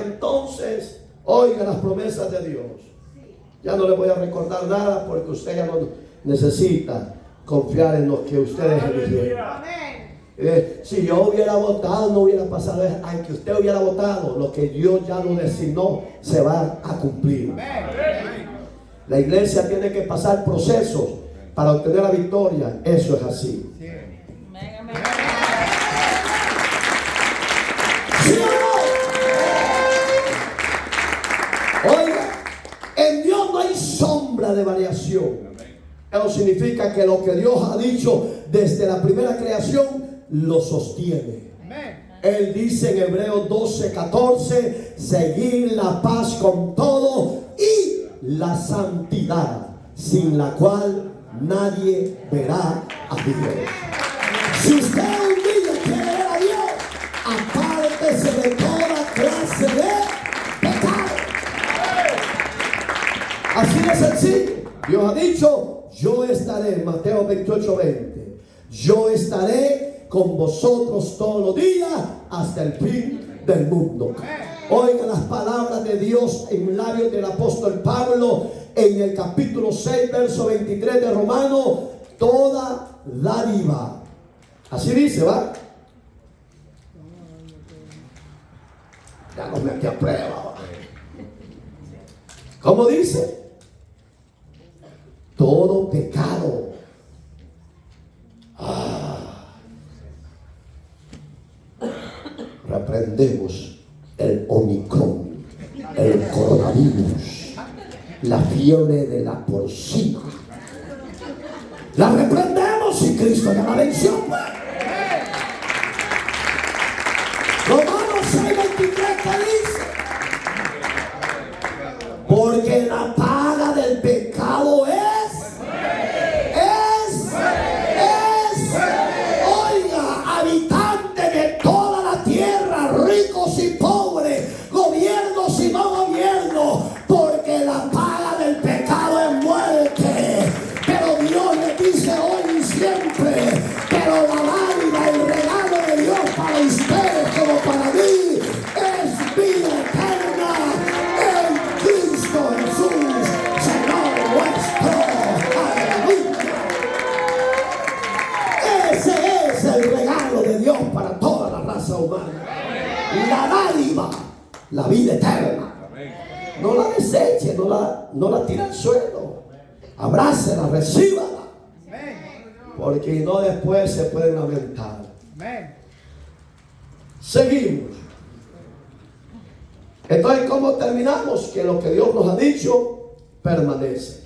Entonces, oiga las promesas de Dios. Ya no le voy a recordar nada, porque usted ya no necesita confiar en lo que ustedes eligieron. Si yo hubiera votado, no hubiera pasado. Aunque usted hubiera votado, lo que Dios ya lo designó se va a cumplir. La iglesia tiene que pasar procesos para obtener la victoria. Eso es así. ¿Sí o no? Oiga, en Dios no hay sombra de variación. Eso significa que lo que Dios ha dicho desde la primera creación lo sostiene. Él dice en Hebreos 12:14: seguir la paz con todo y la santidad, sin la cual nadie verá a Dios. Si usted un día quiere ver a Dios, apártese de toda clase de pecado. Así de sencillo. Dios ha dicho: yo estaré, Mateo 28:20, yo estaré con vosotros todos los días hasta el fin del mundo. Oiga las palabras de Dios en labios del apóstol Pablo en el capítulo 6, verso 23 de Romanos: toda dádiva. Así dice, ¿va? Ya nos metí a prueba, ¿va? ¿Cómo dice? Todo pecado. Reprendemos el Omicron, el coronavirus, la fiebre de la porcina. La reprendemos y Cristo ya la venció. Romanos 6:23 dice: porque la paga del pecado oiga, habitante de toda la tierra, ricos y pobres, gobiernos y no gobiernos, porque la paga del pecado es muerte. Pero Dios le dice hoy y siempre: pero la dádiva, el regalo de Dios para ustedes como para mí es vida eterna en Cristo Jesús, Señor nuestro. Aleluya. Ese es el regalo de Dios para toda la raza humana. La dádiva, la vida eterna. No la deseche, no la tire al suelo. Abrácela, recíbala. Porque no después se pueden lamentar. Seguimos. Entonces, ¿cómo terminamos? Que lo que Dios nos ha dicho permanece.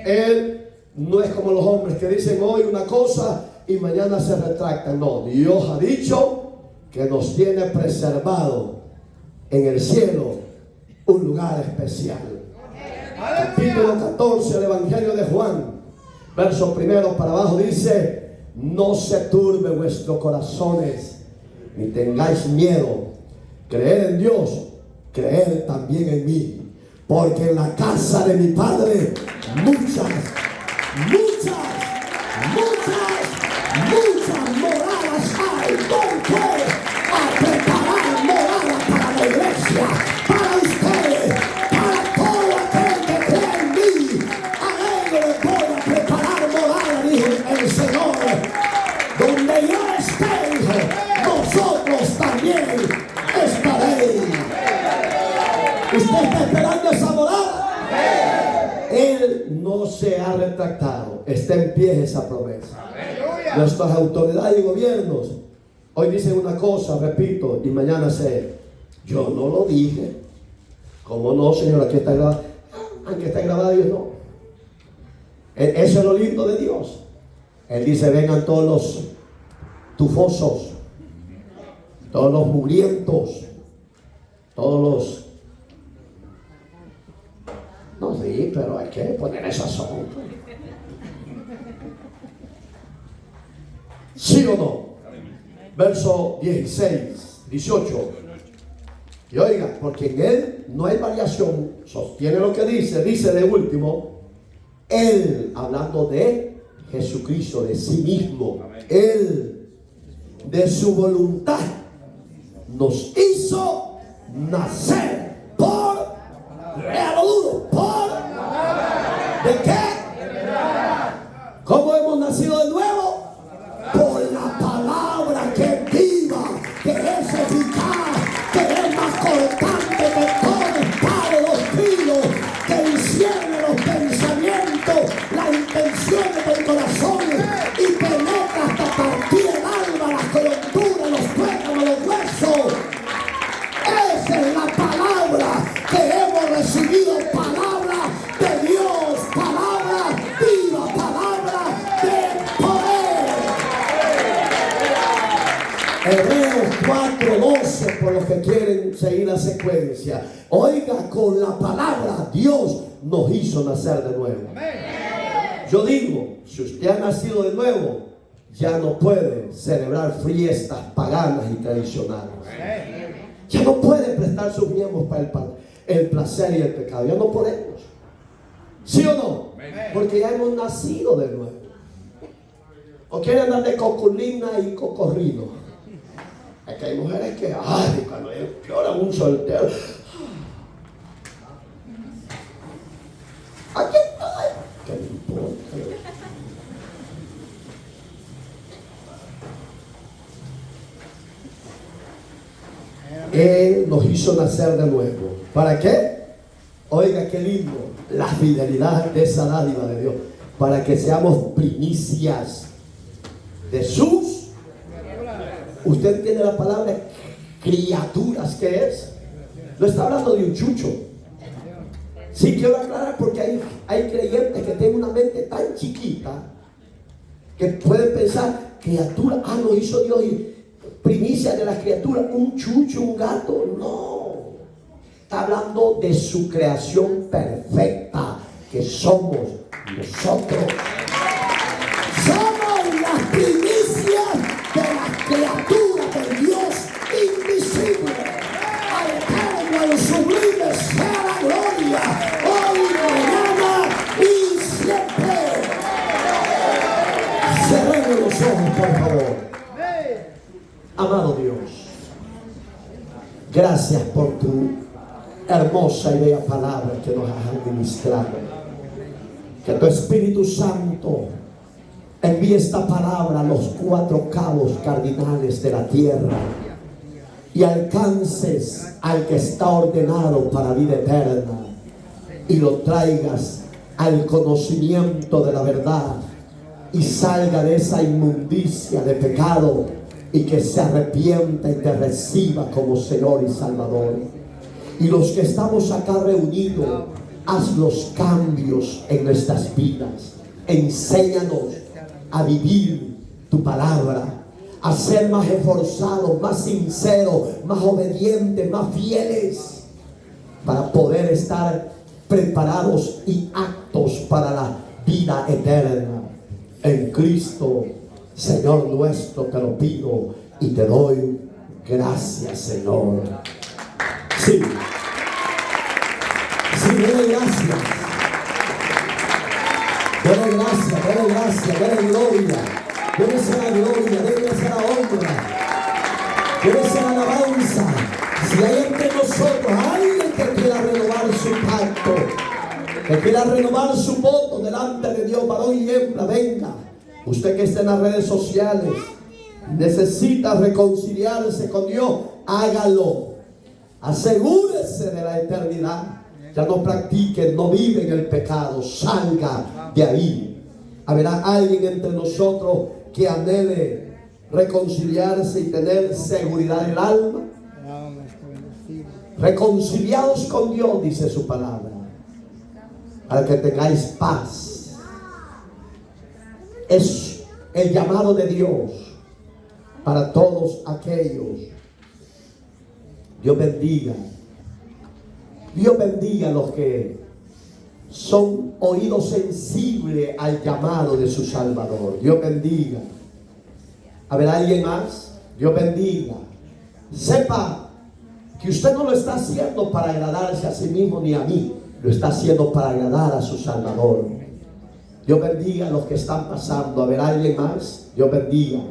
Él no es como los hombres que dicen hoy una cosa y mañana se retractan. No, Dios ha dicho que nos tiene preservado en el cielo un lugar especial. Capítulo 14 del Evangelio de Juan, verso 1 para abajo, dice: no se turbe vuestros corazones, ni tengáis miedo. Creed en Dios, creed también en mí, porque en la casa de mi Padre muchas moradas hay. Voy pues a preparar moradas para la iglesia, para ustedes, para todo aquel que cree en mí. A ellos les voy a preparar morada, dijo el Señor. Donde yo esté, dijo, vosotros también estaréis. ¿Usted está esperando esa morada? Él no se ha retractado. Está en pie esa promesa. Nuestras autoridades y gobiernos hoy dicen una cosa, repito, y mañana yo no lo dije. ¿Cómo no, Señor? Aquí está grabado. Aunque está grabado, Dios no. Eso es lo lindo de Dios. Él dice: vengan todos los tufosos, todos los mugrientos, todos los... No, sí, pero hay que poner esa sazón. ¿Sí o no? Verso 16, 18. Y oiga, porque en Él no hay variación. Sostiene lo que dice de último: Él, hablando de Jesucristo, de sí mismo, Él, de su voluntad, nos hizo nacer por... ¿de qué? ¿Cómo hemos nacido de nuevo? Por la palabra que Hebreos 4:12, por los que quieren seguir la secuencia. Oiga, con la palabra Dios nos hizo nacer de nuevo. Yo digo, si usted ha nacido de nuevo, ya no puede celebrar fiestas paganas y tradicionales. Ya no puede prestar sus miembros para el placer y el pecado. Ya no podemos. ¿Sí o no? Porque ya hemos nacido de nuevo. ¿O quieren andar de coculina y cocorrino? Es que hay mujeres que, ay, cuando lloran un soltero, aquí estoy. ¿Qué me importa? Él nos hizo nacer de nuevo. ¿Para qué? Oiga, qué lindo. La fidelidad de esa dádiva de Dios. Para que seamos primicias de sus. Usted entiende la palabra criaturas, ¿qué es? No está hablando de un chucho. Sí, quiero aclarar porque hay creyentes que tienen una mente tan chiquita que pueden pensar, criatura, lo hizo Dios y primicia de las criaturas, un chucho, un gato. No, está hablando de su creación perfecta, que somos nosotros. Somos las primicias de las criaturas del Dios invisible. Al eterno, al sublime sea la gloria, hoy, mañana y siempre. Cerremos los ojos, por favor. Amado Dios, gracias por tu hermosa y bella palabra que nos has administrado. Que tu Espíritu Santo envíe esta palabra a los 4 cabos cardinales de la tierra y alcances al que está ordenado para vida eterna y lo traigas al conocimiento de la verdad y salga de esa inmundicia de pecado y que se arrepienta y te reciba como Señor y Salvador. Y los que estamos acá reunidos, haz los cambios en nuestras vidas. Enséñanos a vivir tu palabra, a ser más esforzados, más sinceros, más obedientes, más fieles, para poder estar preparados y aptos para la vida eterna. En Cristo, Señor nuestro, te lo pido y te doy gracias, Señor. Sí, dele gracias. Dele gracias, dele gracias, dele gloria. Debe ser la gloria, debe ser la honra, debe ser la alabanza. Si hay entre nosotros alguien que quiera renovar su pacto, que quiera renovar su voto delante de Dios, varón y hembra, venga. Usted que está en las redes sociales, necesita reconciliarse con Dios, hágalo. Asegúrese de la eternidad. Ya no practique, no vive en el pecado, salga de ahí. Habrá alguien entre nosotros que anhele reconciliarse y tener seguridad en el alma. Reconciliados con Dios, dice su palabra, para que tengáis paz. Es el llamado de Dios para todos aquellos. Dios bendiga. Dios bendiga a los que son oídos sensibles al llamado de su Salvador. Dios bendiga. ¿Habrá alguien más? Dios bendiga. Sepa que usted no lo está haciendo para agradarse a sí mismo ni a mí. Lo está haciendo para agradar a su Salvador. Dios bendiga a los que están pasando. ¿Habrá alguien más? Dios bendiga.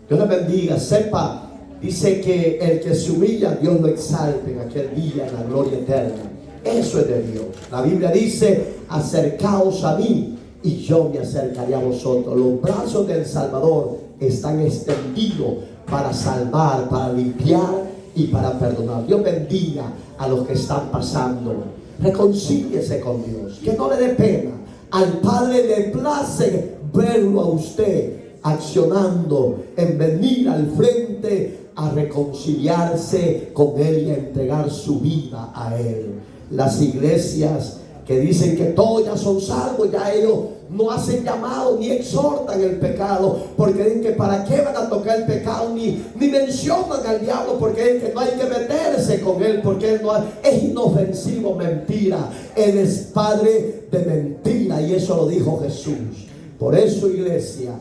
Dios le bendiga. Sepa, dice que el que se humilla, Dios lo exalta en aquel día en la gloria eterna. Eso es de Dios. La Biblia dice, acercaos a mí y yo me acercaré a vosotros. Los brazos del Salvador están extendidos para salvar, para limpiar y para perdonar. Dios bendiga a los que están pasando. Reconcíliese con Dios, que no le dé pena. Al Padre le place verlo a usted accionando en venir al frente a reconciliarse con Él y a entregar su vida a Él. Las iglesias que dicen que todos ya son salvos, ya ellos no hacen llamado ni exhortan el pecado, porque dicen que para qué van a tocar tocar el pecado, ni mencionan al diablo, porque es que no hay que meterse con él, porque él no es inofensivo. Mentira, él es padre de mentira, y eso lo dijo Jesús. Por eso, iglesia,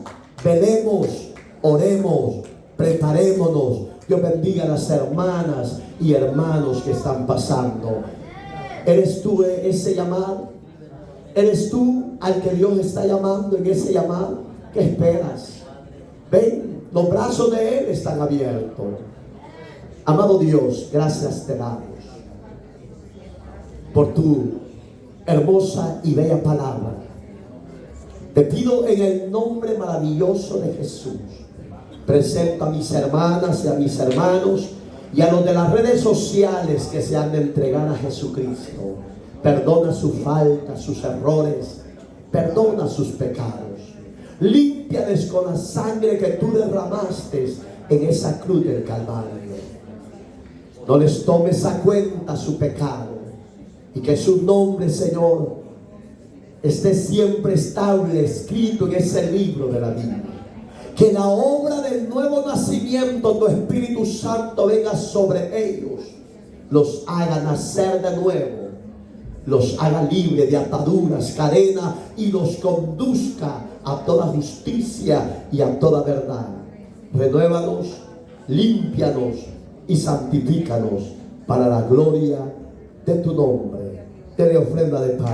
velemos, oremos, preparémonos. Dios bendiga a las hermanas y hermanos que están pasando. ¿Eres tú ese llamado? ¿Eres tú al que Dios está llamando en ese llamado? ¿Qué esperas? Ven, los brazos de Él están abiertos. Amado Dios, gracias te damos por tu hermosa y bella palabra. Te pido en el nombre maravilloso de Jesús, presento a mis hermanas y a mis hermanos y a los de las redes sociales que se han de entregar a Jesucristo. Perdona sus faltas, sus errores, perdona sus pecados. Límpiales con la sangre que tú derramaste en esa cruz del Calvario. No les tomes a cuenta su pecado, y que su nombre, Señor, esté siempre estable, escrito en ese libro de la Biblia. Que la obra del nuevo nacimiento, tu Espíritu Santo, venga sobre ellos, los haga nacer de nuevo, los haga libre de ataduras, cadenas, y los conduzca a toda justicia y a toda verdad. Renuévanos, límpianos y santifícanos para la gloria de tu nombre. Te ofrenda de pan.